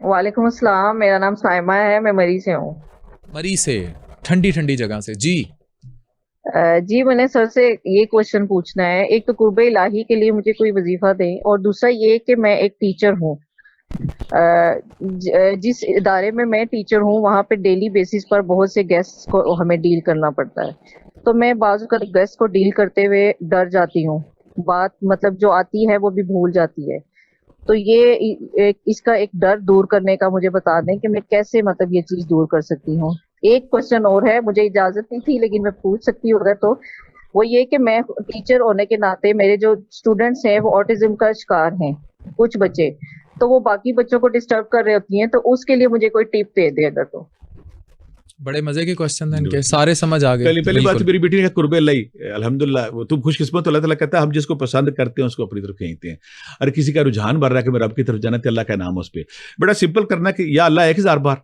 वालेकुम अस्सलाम, मेरा नाम साइमा है, मैं मरी से हूँ। मरी से, ठंडी ठंडी जगह से जी। जी मैंने सर से ये क्वेश्चन पूछना है। एक तो कुर्बे इलाही के लिए मुझे कोई वजीफा दें, और दूसरा ये कि मैं एक टीचर हूँ। जिस इदारे में मैं टीचर हूँ वहाँ पे डेली बेसिस पर बहुत से गेस्ट को हमें डील करना पड़ता है। तो मैं बाजू का गेस्ट को डील करते हुए डर जाती हूँ, बात मतलब जो आती है वो भी भूल जाती है। तो ये इसका एक डर दूर करने का मुझे बता दें कि मैं कैसे मतलब ये चीज दूर कर सकती हूँ। एक क्वेश्चन और है, मुझे इजाजत नहीं थी लेकिन मैं पूछ सकती हूँ अगर, तो वो ये कि मैं टीचर होने के नाते मेरे जो स्टूडेंट्स हैं वो ऑटिज्म का शिकार हैं, कुछ बच्चे, तो वो बाकी बच्चों को डिस्टर्ब कर रही होती हैं, तो उसके लिए मुझे कोई टिप दे दे अगर। तो बड़े मजे के क्वेश्चन हैं इनके, सारे समझ आ गए। पहली बात मेरी बेटी ने कहा कुर्बे लाई, अल्हम्दुलिल्लाह वो तुम खुशकिस्मत हो, अल्लाह ताला कहता है हम जिसको पसंद करते हैं उसको अपनी तरफ खींचते हैं। अरे किसी का रुझान बढ़ रहा है कि मैं रब की तरफ जाना, तो अल्लाह का नाम उस पर बड़ा सिंपल करना कि या अल्लाह 1000 बार,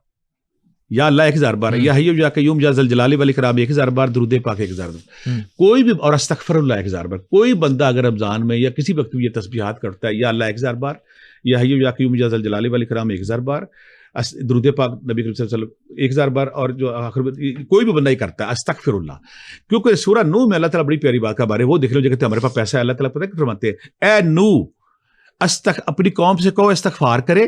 या अल्लाह 1000 बार, या हय्यु या कय्यूम या ज़ल जलाली वल इकराम 1000 बार, दुरूद पाक 1000 बार, कोई भी, और अस्तगफिरुल्लाह 1000 बार। कोई बंदा अगर रमजान में या किसी वक्त ये तस्बीहात करता है, या अल्लाह 1000 बार, या हय्यु या कय्यूम या ज़ल जलाली वल इकराम 1000 बार, दुरूद पाक नबी करीम सल्लल्लाहु अलैहि वसल्लम 1000 बार, और जो आखिर कोई भी बंदा ही करता है अस्तगफिरुल्लाह। क्योंकि सूरह नूह में अल्लाह ताला बड़ी प्यारी बात का बारे वो देख लो, जो कहते हैं हमारे पास पैसा है, अल्लाह ताला पता है फरमाते हैं, ए नूह अपनी कौम से कहो इस्तगफार करे,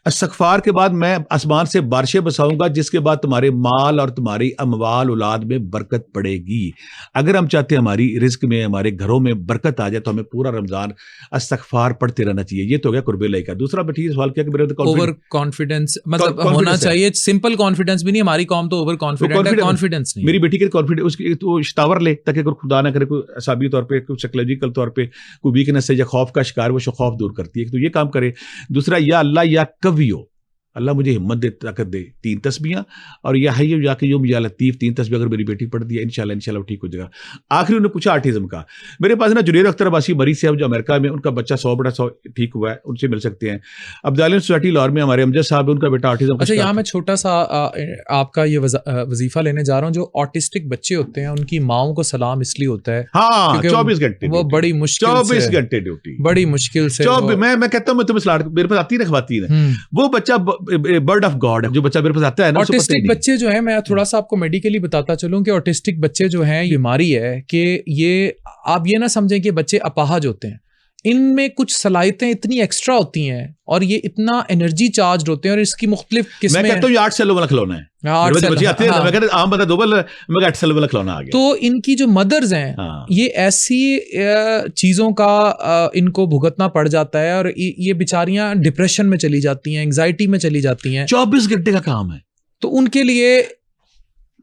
इस्तगफार के बाद मैं आसमान से बारिशें बरसाऊंगा जिसके बाद तुम्हारे माल और तुम्हारी अमवाल औलाद में बरकत पड़ेगी। अगर हम चाहते हैं हमारी रिस्क में, हमारे घरों में बरकत आ जाए, तो हमें पूरा रमजान इस्तगफार पढ़ते रहना चाहिए। ये तो हो गया कुर्बे इलाही का। दूसरा बेटी सवाल किया कि मेरे ओवर कॉन्फिडेंस मतलब होना चाहिए, सिंपल कॉन्फिडेंस भी नहीं, हमारी कौम तो ओवर कॉन्फिडेंट है, कॉन्फिडेंस नहीं। मेरी बेटी के कॉन्फिडेंस उसकी तो टावर ले, ताकि अगर खुदा ना करे कोई असाबी तौर पे, कोई साइकोलॉजिकल तौर पे कोई वीकनेस है या खौफ का शिकार, वो खौफ दूर करती है, तो ये काम करे। दूसरा, या अल्लाह या कवियो, अल्लाह मुझे हिम्मत दे, ताकत दे, 3 तस्बीहां, और या हय्यु या कय्यूम या लतीफ 3 तस्बीह अगर मेरी बेटी पढ़ दी है, इंशाल्लाह ठीक हो जाएगा। आखिरी उन्होंने पूछा ऑटिज्म का। मेरे पास ना जुनैर अख्तर अब्बासी मरी से, जो अमेरिका में, उनका बच्चा 100/100 ठीक हुआ है, उनसे मिल सकते हैं। अब्दालियन सोसाइटी लाहौर में हमारे अमजद साहब, उनका बेटा ऑटिज्म। अच्छा, यहाँ मैं छोटा सा आपका ये वजीफा लेने जा रहा हूँ। जो ऑटिस्टिक बच्चे होते हैं उनकी माओं को सलाम इसलिए होता है, हाँ, 24 घंटे वो बड़ी मुश्किल 24 घंटे ड्यूटी, बड़ी मुश्किल से मैं कहता हूँ, मैं तुम्हें सलाह, मेरे पास आती है खवातीन है, वो बच्चा बर्ड ऑफ गॉड है, जो बच्चा मेरे पास आता है ना। ऑटिस्टिक बच्चे जो है, मैं थोड़ा सा आपको मेडिकली बताता चलूं कि ऑटिस्टिक बच्चे जो हैं, बीमारी है कि ये, आप ये ना समझें कि बच्चे अपाहज होते हैं, इनमें कुछ सलाहियतें इतनी एक्स्ट्रा होती हैं और ये इतना एनर्जी चार्ज होते हैं, और इसकी मुख्तलिफ किस्में। मैं कहता हूँ 8 सालों वाला खिलौना है, 8 बच्चे आते हैं, मैं कहता हूँ आम बंदा 2 बार, मैं 8 सालों वाला खिलौना आ गया। तो इनकी जो मदर्स हैं, ये ऐसी चीजों का इनको भुगतना पड़ जाता है, और ये बेचारियां डिप्रेशन में चली जाती हैं, एंजाइटी में चली जाती हैं। 24 घंटे का काम है, तो उनके लिए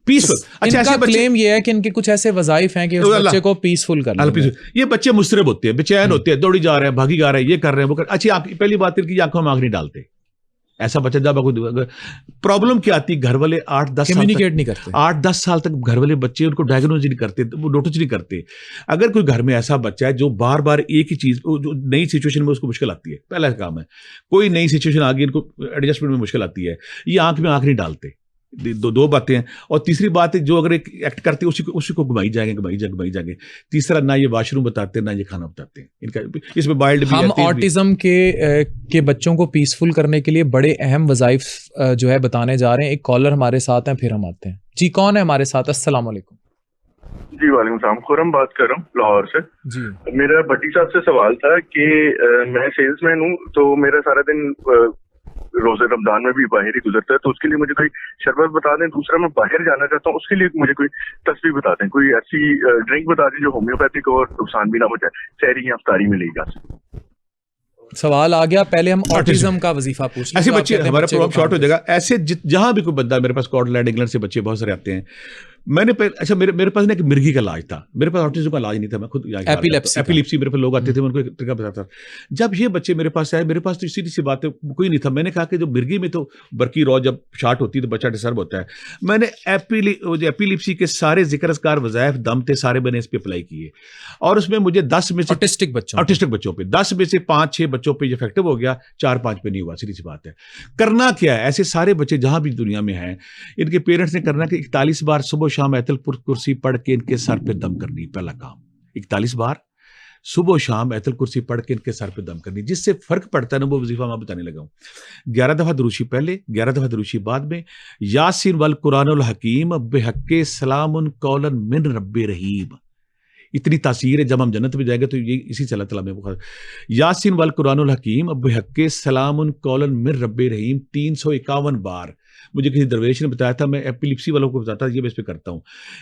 पीसफुल। अच्छा, इनका क्लेम ये है कि इनके कुछ ऐसे वज़ाइफ हैं कि उस बच्चे को पीसफुल करना है। ये बच्चे मुस्तरब होते हैं, बेचैन होते हैं, दौड़ी जा रहे हैं, भागी जा रहे हैं, ये कर रहे हैं, वो कर। अच्छी पहली बात है कि आंखों में आंख नहीं डालते। ऐसा बच्चा जब प्रॉब्लम क्या आती है, घर वाले 8-10 कम्युनिकेट नहीं करते, 8-10 साल तक घर वाले बच्चे उनको डायग्नोज नहीं करते, वो नोटिस नहीं करते। अगर कोई घर में ऐसा बच्चा है जो बार बार एक ही चीज, जो नई सिचुएशन में उसको मुश्किल आती है, पहला काम है, कोई नई सिचुएशन आ गई, इनको एडजस्टमेंट में मुश्किल आती है, ये आंख में आंख नहीं डालते। दो बातें हैं। और तीसरी बात है, जो अगर एक एक्ट करते हैं उसी को घुमाई जाएंगे। तीसरा, ना ये वॉशरूम बताते हैं, ना ये खाना बताते हैं। इनका इसमें वाइल्ड भी। हम ऑटिज्म के बच्चों को पीसफुल करने के लिए बड़े अहम वज़ाइफ जो है बताने जा रहे हैं। एक कॉलर हमारे साथ हैं, फिर हम आते हैं। जी, कौन है हमारे साथ? अस्सलाम वालेकुम। जी वालेकुम सलाम, खुरम बात कर रहा हूँ लाहौर से। जी, मेरा भट्टी साहब से सवाल था कि मैं सेल्समैन हूँ, तो मेरा सारा दिन रोजे रमजान में भी बाहर ही गुजरता है, तो उसके लिए मुझे कोई शरबत बता दें। दूसरा, मैं बाहर जाना चाहता हूँ, उसके लिए मुझे कोई तस्वीर बता दें, कोई ऐसी ड्रिंक बता दें जो होम्योपैथिक और नुकसान भी ना हो जाए, सहरी या अफ्तारी में ली जा सके। सवाल आ गया। पहले हम ऑटिज्म का वजीफा पूछ, ऐसे बच्चे, हमारा प्रोग्राम शॉर्ट हो जाएगा। ऐसे जहां भी कोई बंदा, मेरे पास स्कॉटलैंड इंग्लैंड से बच्चे बहुत सारे आते हैं। मैंने अच्छा, मेरे पास ना एक मिर्गी का इलाज था, मेरे पास ऑटिज्म का इलाज नहीं था, मैं खुद एपिलेप्सी मेरे पास लोग आते थे, मैं उनको एक तरीका बताता था। जब ये बच्चे मेरे पास आए, मेरे पास तो सीधी सी बात है, कोई नहीं था। मैंने कहा कि जो मिर्गी में तो बरकी रॉ जब शार्ट होती है तो बच्चा डिस्टर्ब होता है। मैंने एपिलेप्सी के सारे जिक्रकार वज़ाइफ दम थे, सारे मैंने इस पर अप्लाई किए, और उसमें मुझे 10 में से ऑटिस्टिक बच्चों पे 10 में से 5-6 बच्चों पे इफेक्टिव हो गया, 4-5 पे नहीं हुआ। सीधी सी बात है। करना क्या है, ऐसे सारे बच्चे जहां भी दुनिया में हैं, इनके पेरेंट्स ने करना कि 41 बार सुबह शाम आयतुल कुर्सी पढ़ के इनके सर पे दम करनी, पहला काम। 41 बार صبح و شام آیت الکرسی پڑھ کے ان کے سر پہ دم کرنی. جس سے فرق پڑتا ہے نا وہ وظیفہ میں بتانے لگا ہوں. 11 دفعہ دروشی پہلے، 11 دفعہ دروشی بعد میں. یاسین والقرآن الحکیم بحق سلام قولا من رب رحیم. اتنی تاثیر ہے. جب ہم جنت میں جائیں گے تو یہ اسی سے اللہ تعالیٰ میں یاسین والقرآن الحکیم بحق سلام قولا من رب رحیم 351 بار. مجھے کسی درویش نے بتایا تھا، میں ایپیلیپسی والوں کو بتاتا یہ میں اس پہ کرتا ہوں.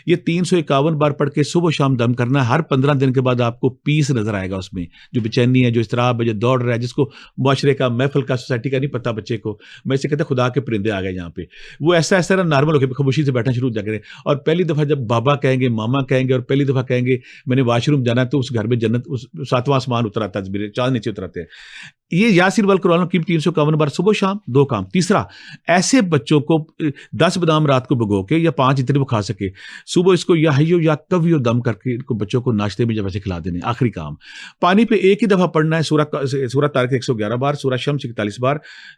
یہ 351 بار پڑھ کے صبح و شام دم کرنا ہے. ہر 15 دن کے بعد آپ کو پیس نظر آئے گا اس میں. جو بے چینی ہے، جو اضطراب ہے، جو دوڑ رہا ہے، جس کو معاشرے کا، محفل کا، سوسائٹی کا نہیں پتہ بچے کو، میں اسے کہتا خدا کے پرندے آ گئے یہاں پہ. وہ ایسا نا نارمل ہو کے خاموشی سے بیٹھنا شروع ہو جائے. اور پہلی دفعہ جب بابا کہیں گے، ماما کہیں گے، اور پہلی دفعہ کہیں گے میں نے واش روم جانا ہے، تو اس گھر میں جنت، اس 7واں آسمان اتر آتا ہے، میرے چاند نیچے اتراتے ہیں. یہ یاسین والقرآن الحکیم 351 بار صبح و شام 2 کام. تیسرا، ایسے بچوں کو 10 بادام رات کو بھگو کے یا 5 جتنے وہ کھا سکے، صبح اس کو یا حیو یا قویو دم کر کے ان کو بچوں کو ناشتے میں جب ایسے کھلا دینے. آخری کام، پانی پہ ایک ہی دفعہ پڑھنا ہے. سورہ طارق 111 بار، سورہ شمس 41 بار،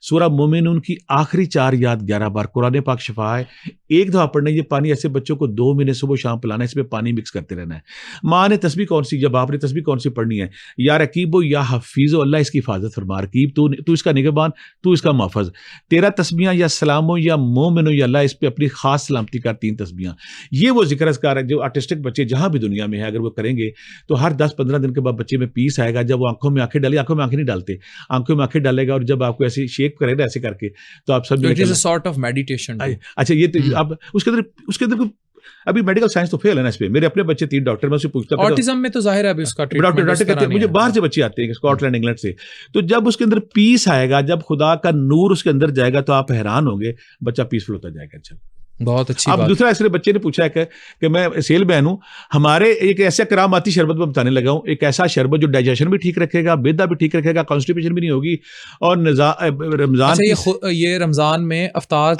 سورہ مومنون کی آخری 4 یاد 11 بار. قرآن پاک شفا ہے، ایک دفعہ پڑھنا ہے. یہ پانی ایسے بچوں کو 2 مہینے صبح و شام پلانا ہے. اس میں پانی مکس کرتے رہنا ہے. ماں نے تسبیح کون سی، جب آپ نے تسبیح کون سی پڑھنی ہے، یا رقیبو یا حفیظو، اللہ اس کی حفاظت فرما. رقیب تو اس کا نگہبان، تو اس کا محفظ. 13 تسبیحاں یا سلامو یا مومنو یا اللہ اس پہ اپنی خاص سلامتی کا 3 تسبیحاں. یہ وہ ذکر اذکار ہے جو آرٹسٹک بچے جہاں بھی دنیا میں ہے اگر وہ کریں گے تو ہر 10-15 دن کے بعد بچے میں پیس آئے گا. جب وہ آنکھوں میں آنکھیں ڈالے، آنکھوں میں آنکھیں نہیں ڈالتے، آنکھوں میں آنکھیں ڈالے گا، اور جب آپ کو ایسی شیک کرے نا ایسے کر کے تو آپ سب سارٹ آف میڈیٹیشن. اچھا یہ اب اس کے اندر ابھی میڈیکل سائنس تو فیل ہے نا اس پہ. میرے اپنے بچے 3 ڈاکٹر، میں اس سے پوچھتا ہوں آٹزم میں تو ظاہر ہے ابھی اس کا ڈاکٹر کہتے ہیں مجھے باہر سے بچے آتے ہیں اسکاٹ لینڈ انگلینڈ سے. تو جب اس کے اندر پیس آئے گا، جب خدا کا نور اس کے اندر جائے گا تو آپ حیران ہوں گے، بچہ پیسفل ہوتا جائے گا. اچھا بہت اچھی. اب دوسرا ایسے بچے نے پوچھا ہے کہ میں سیل مین ہوں، ہمارے ایک ایسا کراماتی شربت میں بتانے لگا ہوں، ایک ایسا شربت جو ڈائجیشن بھی ٹھیک رکھے گا، معدہ بھی ٹھیک رکھے گا، کانسٹیپیشن بھی نہیں ہوگی. اور رمضان یہ رمضان میں افطار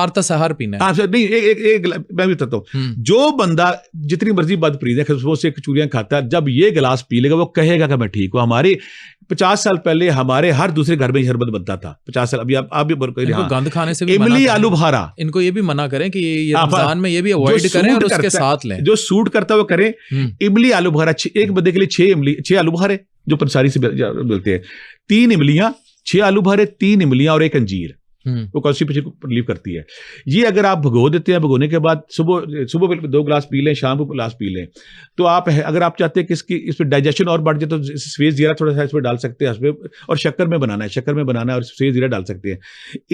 تا سحر پینا ہے. نہیں، میں بھی بتاتا ہوں، جو بندہ جتنی مرضی بد پرید ہے وہ سے چوریاں کھاتا ہے، جب یہ گلاس پی لے گا وہ کہے گا کہ میں ٹھیک ہوں. ہماری 50 سال پہلے ہمارے ہر دوسرے گھر میں شربت بنتا تھا. 50 سال ابھی آپ بھی گند کھانے سے املی آلو بخارا، ان کو یہ بھی منع کریں کہ یہ رمضان میں یہ بھی اوائڈ کریں اور اس کے ساتھ لیں. جو سوٹ کرتا ہے وہ کریں. املی آلو بخارا، ایک بندے کے لیے 6 آلو بخارے جو پنساری سے ملتے ہیں، 3 املیاں، 6 آلو بخارے، 3 املیاں اور 1 انجیر، وہ کانسٹیپیشن کو ریلیو کرتی ہے. یہ اگر آپ بھگو دیتے ہیں، بھگونے کے بعد صبح 2 گلاس پی لیں، شام کو گلاس پی لیں، تو آپ اگر آپ چاہتے ہیں کہ اس پہ ڈائجیشن اور بڑھ جائے تو سفید زیرہ تھوڑا سا اس پہ ڈال سکتے ہیں، اس پہ، اور شکر میں بنانا ہے اور سفید زیرہ ڈال سکتے ہیں.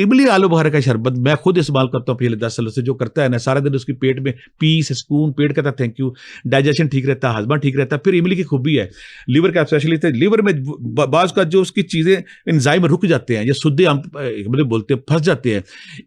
املی آلو بخارا کا شربت میں خود استعمال کرتا ہوں پچھلے 10 سالوں سے. جو کرتا ہے نا سارا دن اس کی پیٹ میں پیس، سکون، پیٹ کہتا ہے تھینک یو، ڈائجیشن ٹھیک رہتا ہے، ہضمہ ٹھیک رہتا ہے. پھر املی کی خوبی ہے، لیور کا اسپیشلی لیور میں بعض کا جو اس کی چیزیں انزائم رک جاتے ہیں یا سدے ہم مطلب بولتے ہیں پھنس جاتے ہیں،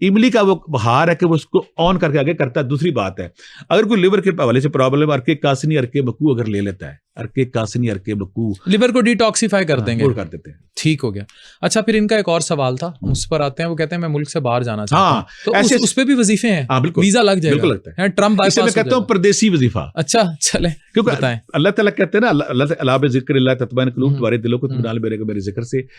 املی کا وہ بہار ہے کہ وہ اس کو آن کر کے آگے کرتا ہے. دوسری بات ہے اگر کوئی لیور کے حوالے سے پرابلم، ارکے کاسنی، ارکے بکو اگر لے لیتا ہے، ارکے کاسنی، ارکے بکو، لیور کو ڈیٹاکسیفائی کر دیں گے، کر دیتے ہیں. ٹھیک ہو گیا. اچھا پھر ان کا ایک اور سوال تھا، اس پر آتے ہیں. وہ کہتے ہیں میں ملک سے باہر جانا چاہتا ہوں، تو اس پہ بھی وظیفے ہیں؟ ویزا لگ جائے گا، لگتا ہے. ٹرمپ بائی پاس میں کہتا ہوں پردیسی وظیفہ. اچھا چلیں، کیونکہ اللہ تعالیٰ کہتے ہیں نا اللہ ذکر اللہ تطمئن القلوب، تمہارے دلوں کو اطمینان ملے گا میرے ذکر سے.